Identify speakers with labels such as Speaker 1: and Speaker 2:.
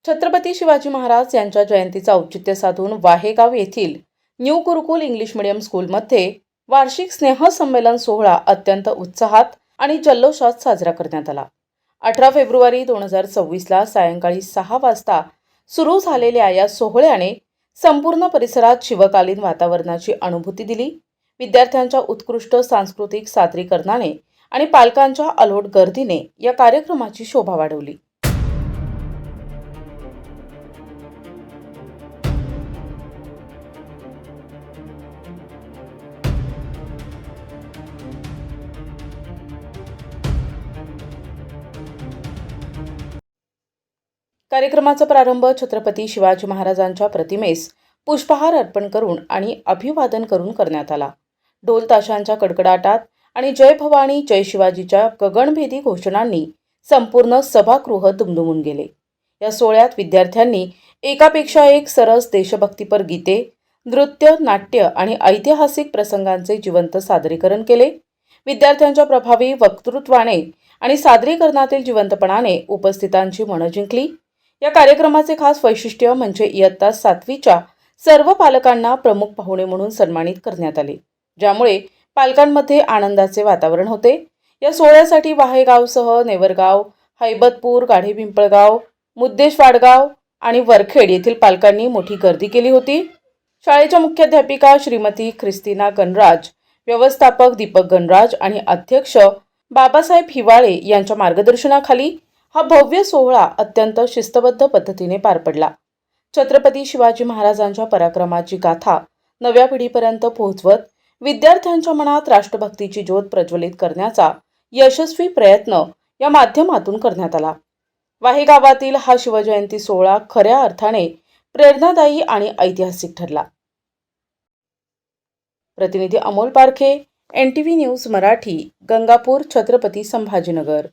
Speaker 1: छत्रपती शिवाजी महाराज यांच्या जयंतीचा औचित्य साधून वाहेगाव येथील न्यू गुरुकुल इंग्लिश मीडियम स्कूलमध्ये वार्षिक स्नेहसंमेलन सोहळा अत्यंत उत्साहात आणि जल्लोषात साजरा करण्यात आला. 18 फेब्रुवारी 2024ला सायंकाळी 6 वाजता सुरू झालेल्या या सोहळ्याने संपूर्ण परिसरात शिवकालीन वातावरणाची अनुभूती दिली. विद्यार्थ्यांच्या उत्कृष्ट सांस्कृतिक सादरीकरणाने आणि पालकांच्या अलोट गर्दीने या कार्यक्रमाची शोभा वाढवली. कार्यक्रमाचा प्रारंभ छत्रपती शिवाजी महाराजांच्या प्रतिमेस पुष्पहार अर्पण करून आणि अभिवादन करून करण्यात आला. ढोल ताशांच्या कडकडाटात आणि जय भवानी जय शिवाजीच्या गगनभेदी घोषणांनी संपूर्ण सभागृह दुमदुमून गेले. या सोहळ्यात विद्यार्थ्यांनी एकापेक्षा एक सरस देशभक्तीपर गीते, नृत्य, नाट्य आणि ऐतिहासिक प्रसंगांचे जिवंत सादरीकरण केले. विद्यार्थ्यांच्या प्रभावी वक्तृत्वाने आणि सादरीकरणातील जिवंतपणाने उपस्थितांची मनं जिंकली. या कार्यक्रमाचे खास वैशिष्ट्य म्हणजे इयत्ता 7वीच्या सर्व पालकांना प्रमुख पाहुणे म्हणून सन्मानित करण्यात आले, ज्यामुळे पालकांमध्ये आनंदाचे वातावरण होते. या सोहळ्यासाठी वाहेगावसह नेवरगाव, हैबतपूर, गाढेपिंपळगाव, मुद्देश वाडगाव आणि वरखेड येथील पालकांनी मोठी गर्दी केली होती. शाळेच्या मुख्याध्यापिका श्रीमती ख्रिस्तीना गणराज, व्यवस्थापक दीपक गणराज आणि अध्यक्ष बाबासाहेब हिवाळे यांच्या मार्गदर्शनाखाली हा भव्य सोहळा अत्यंत शिस्तबद्ध पद्धतीने पार पडला. छत्रपती शिवाजी महाराजांच्या पराक्रमाची गाथा नव्या पिढीपर्यंत पोहोचवत विद्यार्थ्यांच्या मनात राष्ट्रभक्तीची ज्योत प्रज्वलित करण्याचा यशस्वी प्रयत्न या माध्यमातून करण्यात आला. वाहेगावातील हा शिवजयंती सोहळा खऱ्या अर्थाने प्रेरणादायी आणि ऐतिहासिक ठरला. प्रतिनिधी अमोल पारखे, NTV न्यूज मराठी, गंगापूर, छत्रपती संभाजीनगर.